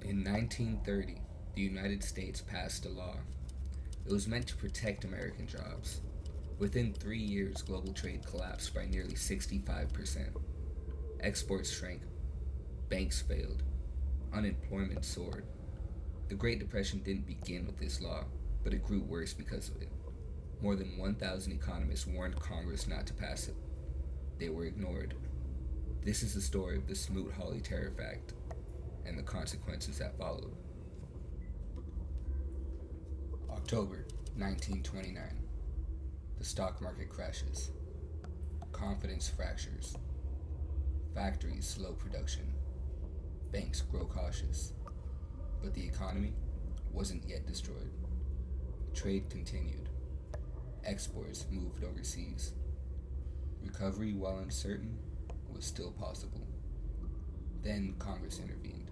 In 1930, the United States passed a law. It was meant to protect American jobs. Within 3 years, global trade collapsed by nearly 65%. Exports shrank, banks failed, unemployment soared. The Great Depression didn't begin with this law, but it grew worse because of it. More than 1,000 economists warned Congress not to pass it. They were ignored. This is the story of the Smoot-Hawley Tariff Act and the consequences that followed. October 1929. The stock market crashes. Confidence fractures. Factories slow production. Banks grow cautious. But the economy wasn't yet destroyed. Trade continued. Exports moved overseas. Recovery, while uncertain, was still possible. Then Congress intervened.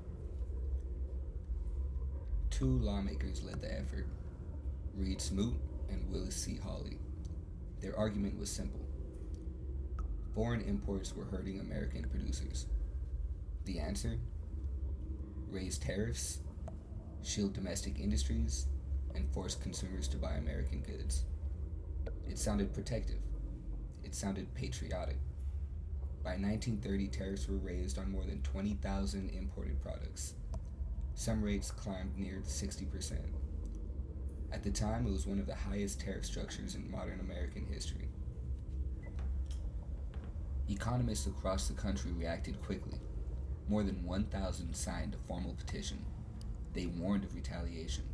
Two lawmakers led the effort, Reed Smoot and Willis C. Hawley. Their argument was simple. Foreign imports were hurting American producers. The answer? Raise tariffs, shield domestic industries, and force consumers to buy American goods. It sounded protective. It sounded patriotic. By 1930, tariffs were raised on more than 20,000 imported products. Some rates climbed near 60%. At the time, it was one of the highest tariff structures in modern American history. Economists across the country reacted quickly. More than 1,000 signed a formal petition. They warned of retaliation.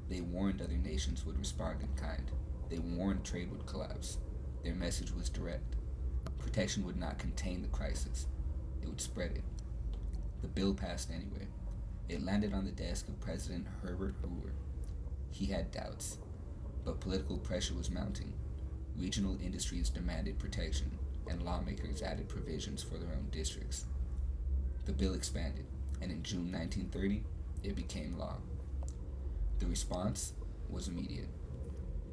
They warned other nations would respond in kind. They warned trade would collapse. Their message was direct. Protection would not contain the crisis. It would spread it. The bill passed anyway. It landed on the desk of President Herbert Hoover. He had doubts, but political pressure was mounting. Regional industries demanded protection, and lawmakers added provisions for their own districts. The bill expanded, and in June 1930, it became law. The response was immediate.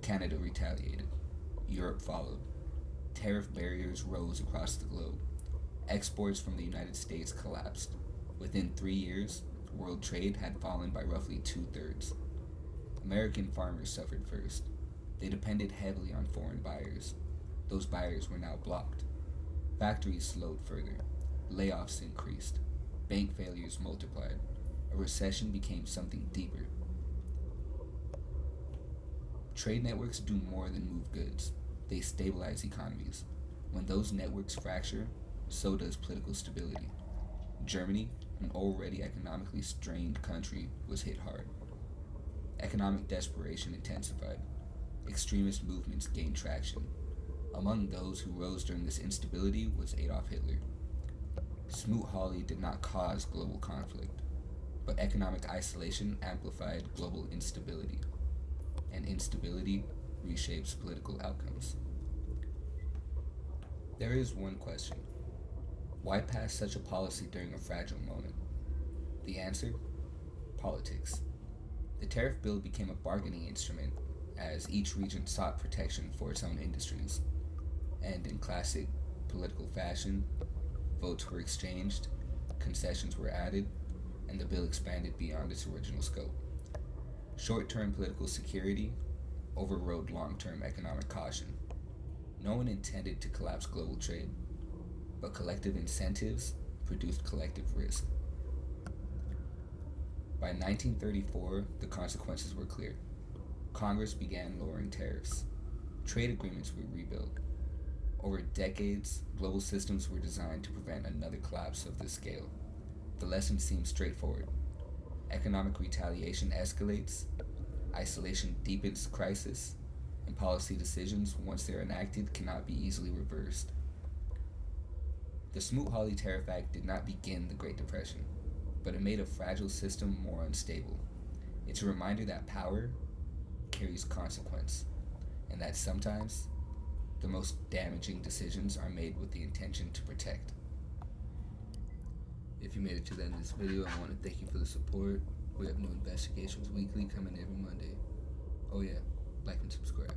Canada retaliated. Europe followed. Tariff barriers rose across the globe. Exports from the United States collapsed. Within 3 years, world trade had fallen by roughly 2/3. American farmers suffered first. They depended heavily on foreign buyers. Those buyers were now blocked. Factories slowed further. Layoffs increased. Bank failures multiplied. A recession became something deeper. Trade networks do more than move goods. They stabilize economies. When those networks fracture, so does political stability. Germany, an already economically strained country, was hit hard. Economic desperation intensified. Extremist movements gained traction. Among those who rose during this instability was Adolf Hitler. Smoot-Hawley did not cause global conflict, but economic isolation amplified global instability, and instability reshapes political outcomes. There is one question. Why pass such a policy during a fragile moment? The answer? Politics. The tariff bill became a bargaining instrument as each region sought protection for its own industries. And in classic political fashion, votes were exchanged, concessions were added, and the bill expanded beyond its original scope. Short-term political security overrode long-term economic caution. No one intended to collapse global trade, but collective incentives produced collective risk. By 1934, the consequences were clear. Congress began lowering tariffs. Trade agreements were rebuilt. Over decades, global systems were designed to prevent another collapse of this scale. The lesson seems straightforward. Economic retaliation escalates, isolation deepens crisis, and policy decisions, once they're enacted, cannot be easily reversed. The Smoot-Hawley Tariff Act did not begin the Great Depression, but it made a fragile system more unstable. It's a reminder that power carries consequence, and that sometimes the most damaging decisions are made with the intention to protect. If you made it to the end of this video, I want to thank you for the support. We have new investigations weekly coming every Monday. Oh yeah, like and subscribe.